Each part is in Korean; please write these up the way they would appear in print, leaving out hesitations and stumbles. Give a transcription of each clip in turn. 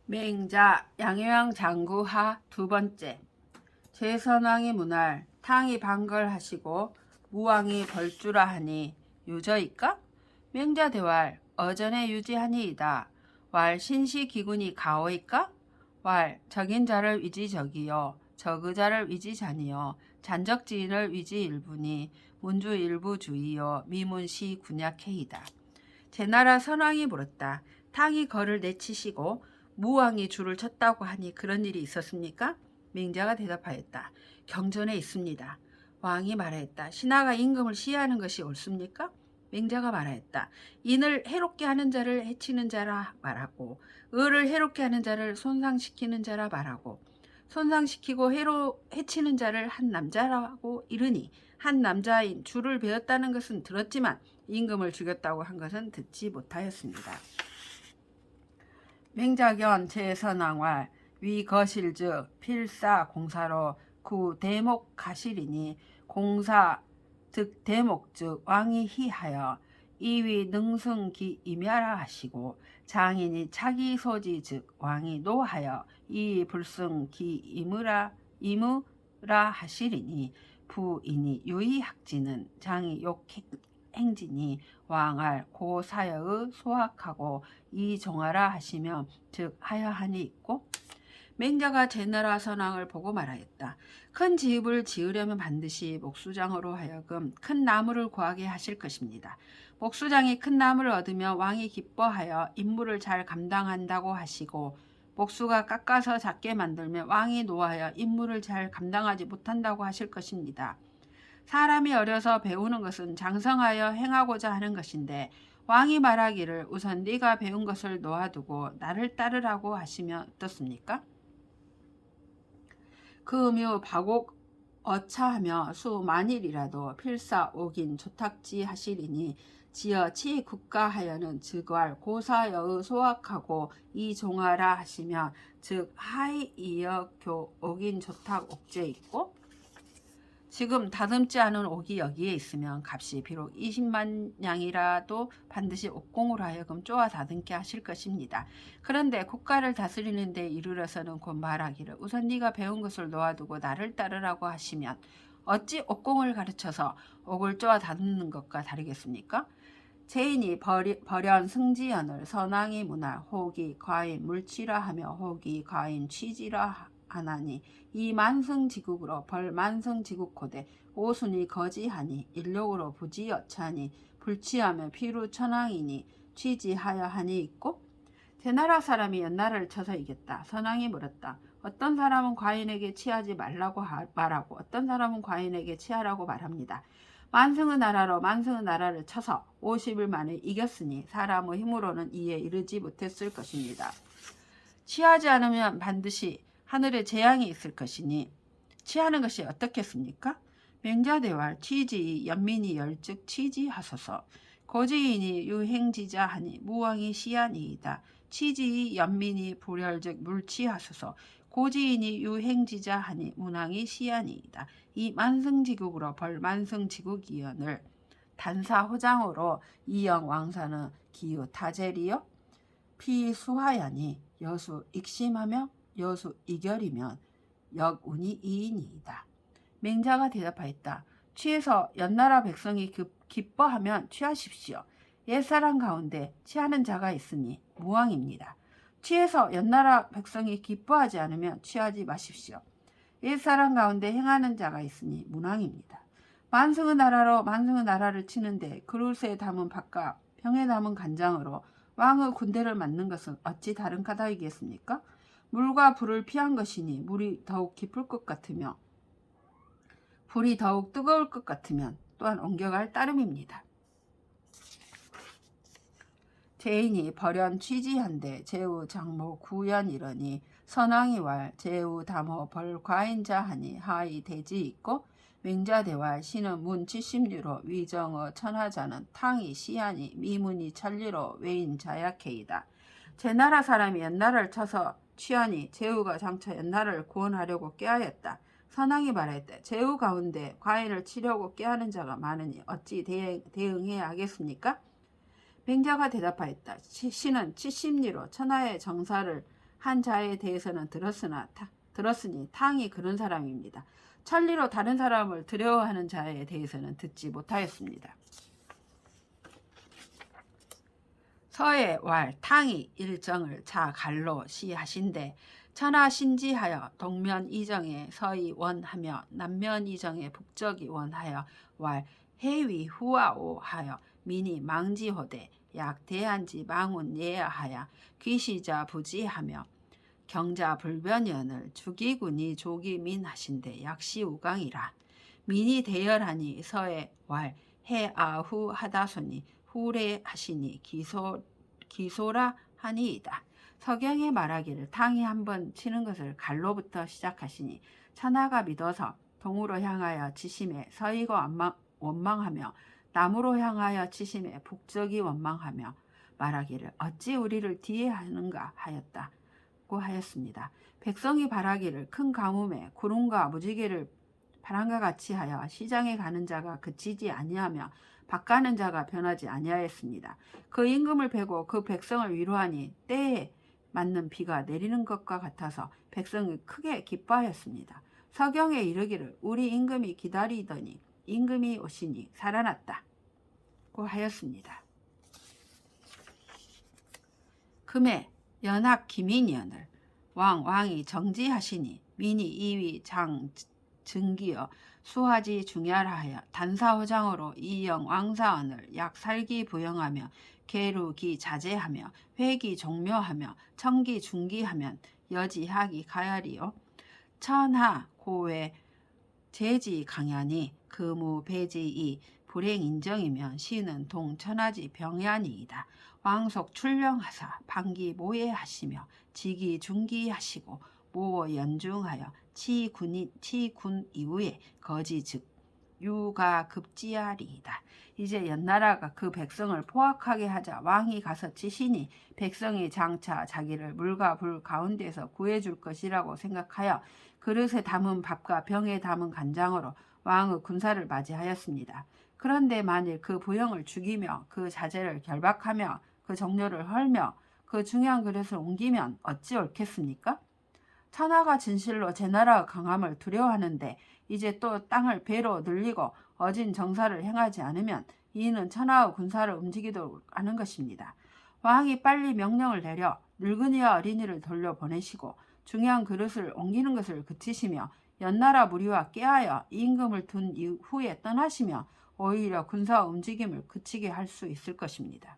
맹자 양효왕 장구하 두 번째. 제선왕이 문할 탕이 방걸하시고 무왕이 벌주라 하니 유저이까? 맹자 대왈 어전에 유지하니이다. 왈 신시기군이 가오이까? 왈 적인자를 위지적이요 적의자를 위지자니요 잔적지인을 위지일부니 문주일부주의요 미문시 군약해이다. 제나라 선왕이 물었다. 탕이 거를 내치시고 무왕이 줄을 쳤다고 하니 그런 일이 있었습니까? 맹자가 대답하였다. 경전에 있습니다. 왕이 말하였다. 신하가 임금을 시해하는 것이 옳습니까? 맹자가 말하였다. 인을 해롭게 하는 자를 해치는 자라 말하고 을을 해롭게 하는 자를 손상시키는 자라 말하고 손상시키고 해치는 자를 한 남자라고 이르니 한 남자인 줄을 베었다는 것은 들었지만 임금을 죽였다고 한 것은 듣지 못하였습니다. 맹자견 제선왕왈 위거실즉 필사 공사로 구 대목 가실이니 공사 득 대목 즉 왕이 희하여 이위 능승기 임야라 하시고 장인이 차기 소지 즉 왕이 노하여 이 불승기 임으라 하시리니 부인이 유의학지는 장이 욕행지니 왕알 고사여의 소학하고 이종하라 하시며 즉 하여하니 있고. 맹자가 제나라 선왕을 보고 말하였다. 큰 집을 지으려면 반드시 목수장으로 하여금 큰 나무를 구하게 하실 것입니다. 목수장이 큰 나무를 얻으면 왕이 기뻐하여 임무를 잘 감당한다고 하시고 목수가 깎아서 작게 만들면 왕이 노하여 임무를 잘 감당하지 못한다고 하실 것입니다. 사람이 어려서 배우는 것은 장성하여 행하고자 하는 것인데 왕이 말하기를 우선 네가 배운 것을 놓아두고 나를 따르라고 하시면 어떻습니까? 금유 박옥 어차하며 수 만일이라도 필사 옥인 조탁지 하시리니 지어 치 국가하여는 즉왈 고사여의 소학하고 이종하라 하시며 즉 하이 이어 교 옥인 조탁 옥제 있고. 지금 다듬지 않은 옥이 여기에 있으면 값이 비록 20만 냥이라도 반드시 옥공으로 하여금 쪼아 다듬게 하실 것입니다. 그런데 국가를 다스리는 데 이르러서는 곧 말하기를 우선 네가 배운 것을 놓아두고 나를 따르라고 하시면 어찌 옥공을 가르쳐서 옥을 쪼아 다듬는 것과 다르겠습니까? 제인이 벌연 승지연을 선왕이 문할 혹이 과인 물치라 하며 혹이 과인 취지라 하나니 이 만승지국으로 벌 만승지국호되 오순이 거지하니 인력으로 부지여차니 불치하며 피루 천왕이니 취지하여 하니 있고. 제나라 사람이 연나라를 쳐서 이겼다. 선왕이 물었다. 어떤 사람은 과인에게 취하지 말라고 말하고 어떤 사람은 과인에게 취하라고 말합니다. 만승의 나라로 만승의 나라를 쳐서 50일 만에 이겼으니 사람의 힘으로는 이에 이르지 못했을 것입니다. 취하지 않으면 반드시 하늘에 재앙이 있을 것이니 취하는 것이 어떻겠습니까? 맹자대왈 취지 연민이 열즉 취지하소서. 고지인이 유행지자 하니 무왕이 시하니이다. 취지 연민이 불혈즉 물취하소서. 고지인이 유행지자 하니 문왕이 시하니이다. 이 만승지국으로 벌 만승지국이연을 단사호장으로 이영 왕사는 기유 타제리요 피수하야니 여수 익심하며 여수 이결이면 역운이 이인이이다. 맹자가 대답하였다. 취해서 연나라 백성이 기뻐하면 취하십시오. 옛사람 가운데 취하는 자가 있으니 무왕입니다. 취해서 연나라 백성이 기뻐하지 않으면 취하지 마십시오. 옛사람 가운데 행하는 자가 있으니 문왕입니다. 만승의 나라로 만승의 나라를 치는데 그릇에 담은 밭과 병에 담은 간장으로 왕의 군대를 맞는 것은 어찌 다른 까닭이겠습니까? 물과 불을 피한 것이니 물이 더욱 깊을 것 같으며 불이 더욱 뜨거울 것 같으면 또한 옮겨갈 따름입니다. 제인이 벌연 취지한데 제우 장모 구연 이러니 선왕이 왈 제우 담호 벌 과인자 하니 하이 대지 있고. 맹자대왈 신은 문 70류로 위정어 천하자는 탕이 시하니 미문이 천리로 외인 자약해이다. 제나라 사람이 연나라를 쳐서 취하니 제우가 장차 연나라를 구원하려고 꾀하였다. 선왕이 말했다. 제우 가운데 과인을 치려고 꾀하는 자가 많으니 어찌 대응해야 하겠습니까? 맹자가 대답하였다. 신은 70리로 천하의 정사를 한 자에 대해서는 들었으니 탕이 그런 사람입니다. 천리로 다른 사람을 두려워하는 자에 대해서는 듣지 못하였습니다. 서의 왈 탕이 일정을 자 갈로 시하신데 천하 신지하여 동면 이정에 서이 원하며 남면 이정에 북적이 원하여 왈 해위 후아오 하여 민이 망지호대 약 대한지 망운 예하여 귀시자 부지하며 경자 불변연을 주기군이 조기민 하신데 약시우강이라 민이 대열하니 서에 왈 해아후 하다소니 후레 하시니 기소라 하니이다. 서경에 말하기를 탕이 한번 치는 것을 갈로부터 시작하시니 천하가 믿어서 동으로 향하여 치심에 서이가 원망하며 남으로 향하여 치심에 북적이 원망하며 말하기를 어찌 우리를 뒤에 하는가 하였다고 하였습니다. 백성이 바라기를 큰 가뭄에 구름과 무지개를 바람과 같이 하여 시장에 가는 자가 그치지 아니하며 밭가는 자가 변하지 아니하였습니다. 그 임금을 베고 그 백성을 위로하니 때에 맞는 비가 내리는 것과 같아서 백성이 크게 기뻐하였습니다. 서경에 이르기를 우리 임금이 기다리더니 임금이 오시니 살아났다고 하였습니다. 금에 연합 기민연을 왕이 정지하시니 민이 이위 장 증기여 수하지 중야하여 단사호장으로 이영 왕사언을 약 살기 부영하며 계루기 자제하며 회기 종묘하며 청기 중기하면 여지하기 가야리요 천하 고외 제지 강연이 금우 배지이 불행 인정이면 시는 동천하지 병야니이다. 왕속 출령하사 반기 모해하시며 지기 중기하시고 모어 연중하여 치군 이후에 거지 즉 유가 급지하리이다. 이제 연나라가 그 백성을 포악하게 하자 왕이 가서 치시니 백성이 장차 자기를 물과 불 가운데서 구해줄 것이라고 생각하여 그릇에 담은 밥과 병에 담은 간장으로 왕의 군사를 맞이하였습니다. 그런데 만일 그 부영을 죽이며 그 자제를 결박하며 그 정료를 헐며 그 중요한 그릇을 옮기면 어찌 옳겠습니까? 천하가 진실로 제 나라의 강함을 두려워하는데 이제 또 땅을 배로 늘리고 어진 정사를 행하지 않으면 이는 천하의 군사를 움직이도록 하는 것입니다. 왕이 빨리 명령을 내려 늙은이와 어린이를 돌려보내시고 중요한 그릇을 옮기는 것을 그치시며 연나라 무리와 깨하여 임금을 둔 이후에 떠나시며 오히려 군사 움직임을 그치게 할 수 있을 것입니다.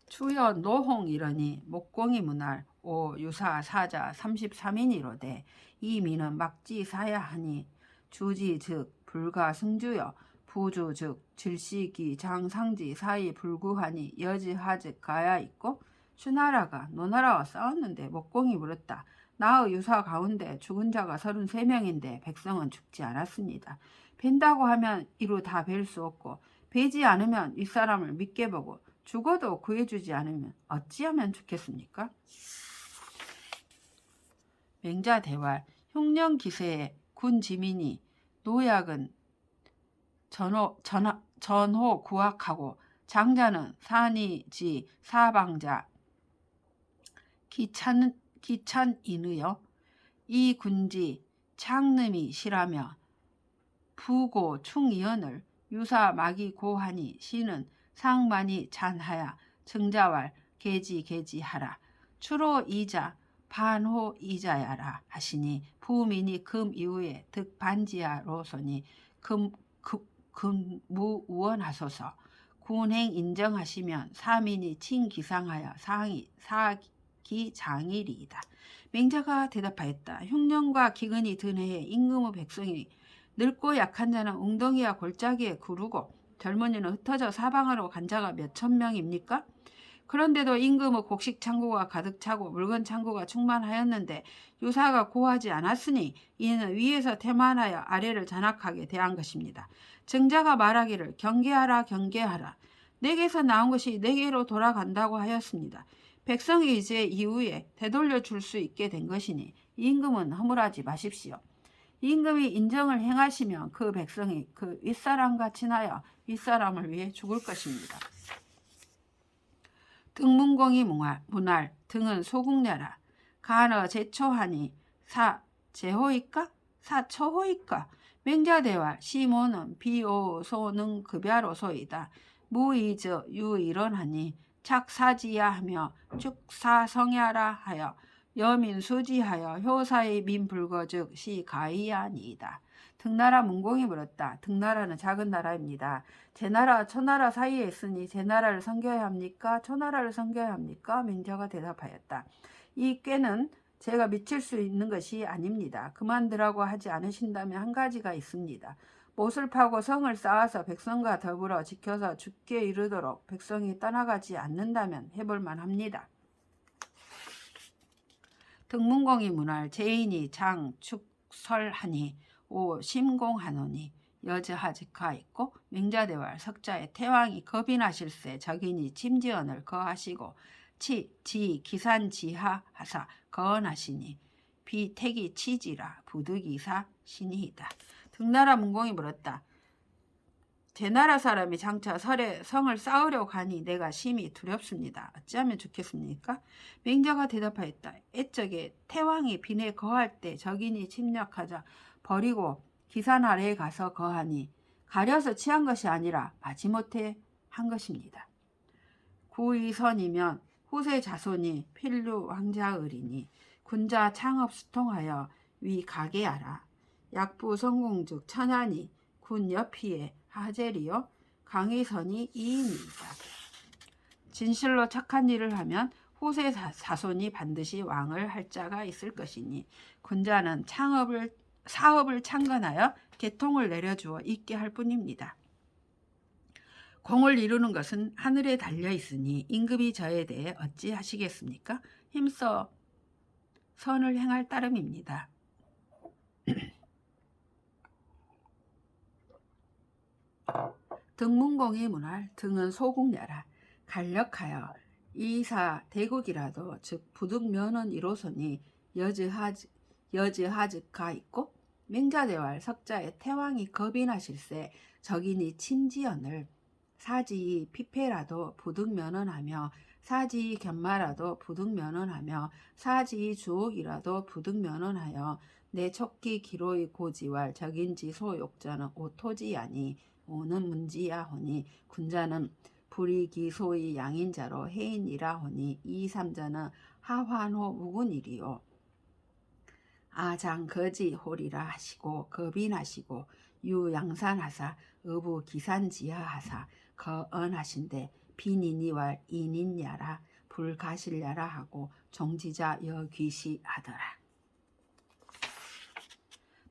추여 노홍 이러니 목공이 문할 오 유사 사자 33인이로되 이 민은 막지 사야 하니 주지 즉 불가 승주여 부주 즉 질시기 장상지 사이 불구하니 여지하즉 가야 있고 추나라가 노나라와 싸웠는데 목공이 물었다. 나의 유사 가운데 죽은 자가 33명인데 백성은 죽지 않았습니다. 벤다고 하면 이루 다 뵐 수 없고 베지 않으면 윗사람을 믿게 보고 죽어도 구해주지 않으면 어찌하면 좋겠습니까? 맹자대활 흉령기세의 군지민이 노약은 전호 구악하고 장자는 산이지 사방자 기찬인의여 이 군지 창름이 실하며 부고 충이언을 유사 막이 고하니 시는 상만이 잔하야 증자왈 계지하라 추로 이자 반호 이자야라 하시니 부민이 금 이후에 득반지하로소니 금무우원하소서 군행 인정하시면 사민이 친기상하여 사기장일이이다. 맹자가 대답하였다. 흉년과 기근이 든 해에 임금의 백성이 늙고 약한 자는 웅덩이와 골짜기에 구르고 젊은이는 흩어져 사방으로 간 자가 몇천 명입니까? 그런데도 임금의 곡식 창고가 가득 차고 물건 창고가 충만하였는데 유사가 고하지 않았으니 이는 위에서 태만하여 아래를 잔악하게 대한 것입니다. 증자가 말하기를 경계하라. 내게서 나온 것이 내게로 돌아간다고 하였습니다. 백성이 이제 이후에 되돌려 줄 수 있게 된 것이니 임금은 허물하지 마십시오. 임금이 인정을 행하시면 그 백성이 그 윗사람과 친하여 윗사람을 위해 죽을 것입니다. 등문공이 문할 등은 소국내라. 간어 제초하니 사 제호이까 사 초호이까. 맹자대왈 시모는 비오 소능 급야로소이다. 무이즈 유이론하니 착사지야 하며 축사성야라 하여 여민수지하여 효사의 민불거즉 시가이아니이다. 등나라 문공이 물었다. 등나라는 작은 나라입니다. 제 나라 초나라 사이에 있으니 제 나라를 섬겨야 합니까? 초나라를 섬겨야 합니까? 맹자가 대답하였다. 이 꾀는 제가 미칠 수 있는 것이 아닙니다. 그만두라고 하지 않으신다면 한 가지가 있습니다. 못을 파고 성을 쌓아서 백성과 더불어 지켜서 죽게 이르도록 백성이 떠나가지 않는다면 해볼 만합니다. 등문공이 문할 제인이 장 축설하니 오 심공하노니 여즈하직하 있고 맹자대왈 석자의 태왕이 겁이 나실세 적인이 침지언을 거하시고 지 기산지하 하사 거언하시니 비택이 치지라 부득이사 신이이다. 등나라 문공이 물었다. 제 나라 사람이 장차 설에 성을 쌓으려고 하니 내가 심히 두렵습니다. 어찌하면 좋겠습니까? 맹자가 대답하였다. 애적에 태왕이 빈에 거할 때 적인이 침략하자 버리고 기산 아래에 가서 거하니 가려서 취한 것이 아니라 마지못해 한 것입니다. 구이선이면 후세 자손이 필류 왕자의리니 군자 창업 수통하여 위 가게하라. 약부 성공즉 천안이 군 옆이에 하제리요 강의선이 이인이다. 진실로 착한 일을 하면 후세 자손이 반드시 왕을 할 자가 있을 것이니 군자는 사업을 창건하여 계통을 내려주어 있게 할 뿐입니다. 공을 이루는 것은 하늘에 달려 있으니 임금이 저에 대해 어찌 하시겠습니까? 힘써 선을 행할 따름입니다. 등문공이 문할 등은 소국내라. 간력하여 이사 대국이라도 즉 부득면은 이로소니 여즈하즉가 있고 맹자대왈 석자의 태왕이 겁이 나실세 적인이 침지언을 사지이 피폐라도 부득면언하며 사지이 견마라도 부득면언하며 사지이 주옥이라도 부득면언하여 내 촉기 기로의 고지왈 적인지 소욕자는 오토지야니 오는 문지야 하니 군자는 불이기 소의 양인자로 해인이라 하니 이삼자는 하환호 묵은일이요 아장거지 홀이라 하시고 겁인하시고 유양산하사 의부 기산지하하사 거언하신데 비니니왈 이닌야라 불가실야라 하고 종지자 여귀시하더라.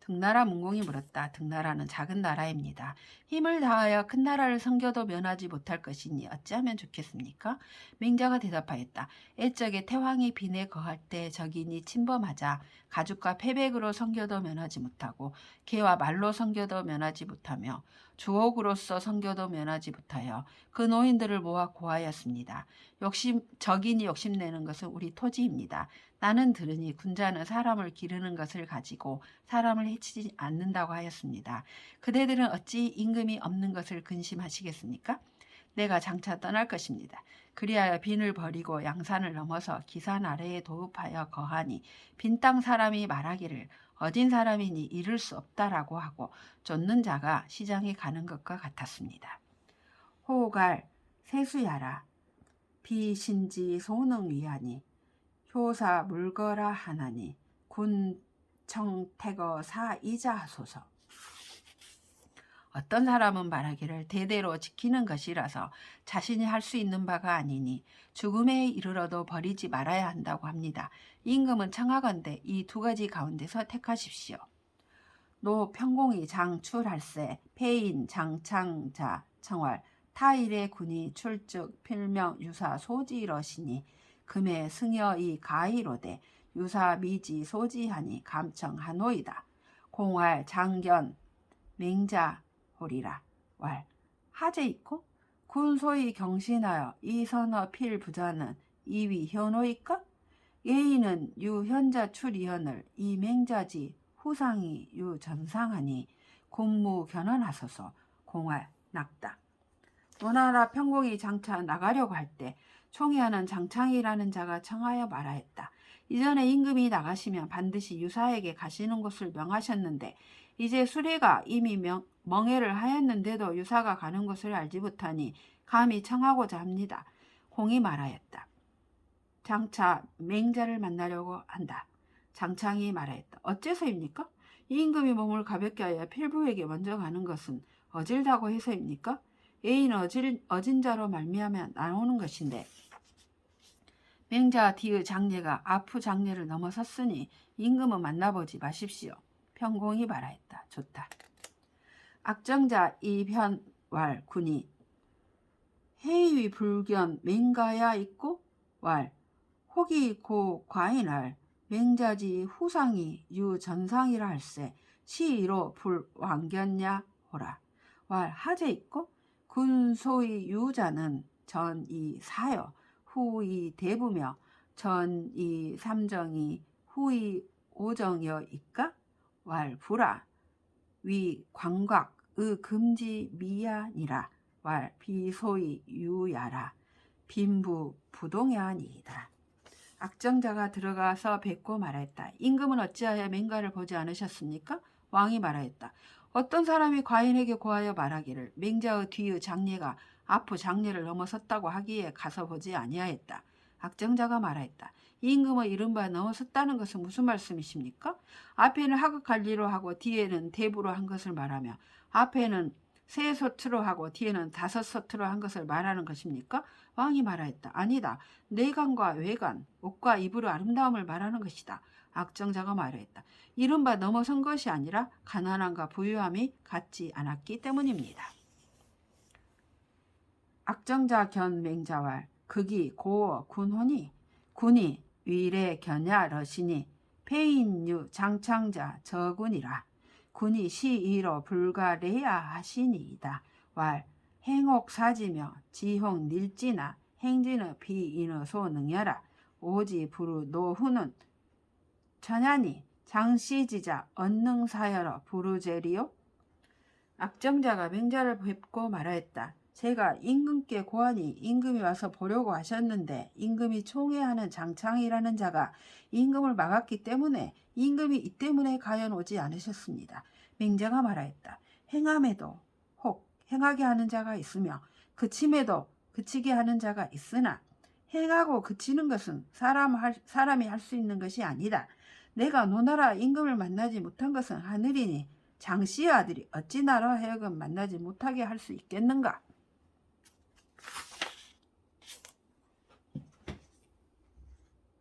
등나라 문공이 물었다. 등나라는 작은 나라입니다. 힘을 다하여 큰 나라를 섬겨도 면하지 못할 것이니 어찌하면 좋겠습니까? 맹자가 대답하였다. 애적에 태왕이 빈에 거할 때 적인이 침범하자 가죽과 패백으로 섬겨도 면하지 못하고 개와 말로 섬겨도 면하지 못하며 주옥으로서 섬겨도 면하지 못하여 그 노인들을 모아 고하였습니다. 적인이 욕심내는 것은 우리 토지입니다. 나는 들으니 군자는 사람을 기르는 것을 가지고 사람을 해치지 않는다고 하였습니다. 그대들은 어찌 임금이 없는 것을 근심하시겠습니까? 내가 장차 떠날 것입니다. 그리하여 빈을 버리고 양산을 넘어서 기산 아래에 도읍하여 거하니 빈 땅 사람이 말하기를 어딘 사람이니 이룰 수 없다라고 하고 쫓는 자가 시장에 가는 것과 같았습니다. 호갈 세수야라 비신지 소능위하니 효사 물거라 하나니 군청태거 사이자 하소서. 어떤 사람은 말하기를 대대로 지키는 것이라서 자신이 할 수 있는 바가 아니니 죽음에 이르러도 버리지 말아야 한다고 합니다. 임금은 청하건대 이 두 가지 가운데서 택하십시오. 노 평공이 장출할세 폐인 장창자 청활 타일의 군이 출즉 필명 유사 소지러시니 금의 승여이 가이로되 유사 미지 소지하니 감청하노이다. 공활 장견 맹자 호리라 왈 하제 있고 군소이 경신하여 이선어 필부자는 이위 현호이까? 예인은 유현자 출이현을 이맹자지 후상이 유전상하니 군무 견언하소서. 공활 낙다. 노나라 평공이 장차 나가려고 할 때 총애하는 장창이라는 자가 청하여 말하였다. 이전에 임금이 나가시면 반드시 유사에게 가시는 곳을 명하셨는데 이제 수레가 이미 멍해를 하였는데도 유사가 가는 곳을 알지 못하니 감히 청하고자 합니다. 공이 말하였다. 장차 맹자를 만나려고 한다. 장창이 말하였다. 어째서입니까? 이 임금이 몸을 가볍게 하여 필부에게 먼저 가는 것은 어질다고 해서입니까? 애인은 어진 자로 말미암아 나오는 것인데 맹자 뒤의 장례가 앞의 장례를 넘어섰으니 임금은 만나보지 마십시오. 평공이 말하였다. 좋다. 악정자 이변왈 군이 해위 불견 맹가야 있고 왈 혹이 고 과인할 맹자지 후상이 유전상이라 할세 시이로 불왕견냐 호라. 왈 하제 있고 군소의 유자는 전이 사여 후이 대부며 전이 삼정이 후이 오정여 있까? 왈 부라 위 광곽의 금지 미야니라. 왈 비소이 유야라. 빈부 부동야니이다. 악정자가 들어가서 뵙고 말했다. 임금은 어찌하여 맹가를 보지 않으셨습니까? 왕이 말하였다. 어떤 사람이 과인에게 고하여 말하기를 맹자의 뒤의 장례가 앞의 장례를 넘어섰다고 하기에 가서 보지 아니하였다. 악정자가 말하였다. 임금의 이른바 넘어섰다는 것은 무슨 말씀이십니까? 앞에는 하극관리로 하고 뒤에는 대부로 한 것을 말하며 앞에는 세 소트로 하고 뒤에는 다섯 소트로 한 것을 말하는 것입니까? 왕이 말하였다. 아니다. 내관과 외관, 옷과 입으로 아름다움을 말하는 것이다. 악정자가 말하였다. 이른바 넘어선 것이 아니라 가난함과 부유함이 같지 않았기 때문입니다. 악정자 견 맹자왈 극이 고어 군혼이 군이 위례 견야 러시니 폐인유 장창자 저군이라. 군이 시이로 불가레야 하시니이다. 왈 행옥 사지며 지홍 닐지나 행진의 비인의 소능여라. 오지 부르 노후는 천야니 장시지자 언능사여러 부르제리요. 악정자가 맹자를 뵙고 말하였다. 제가 임금께 고하니 임금이 와서 보려고 하셨는데 임금이 총애하는 장창이라는 자가 임금을 막았기 때문에 임금이 이 때문에 가연 오지 않으셨습니다. 맹자가 말하였다. 행함에도 혹 행하게 하는 자가 있으며 그침에도 그치게 하는 자가 있으나 행하고 그치는 것은 사람이 할 수 있는 것이 아니다. 내가 노나라 임금을 만나지 못한 것은 하늘이니 장씨의 아들이 어찌 나라 하여금 만나지 못하게 할 수 있겠는가?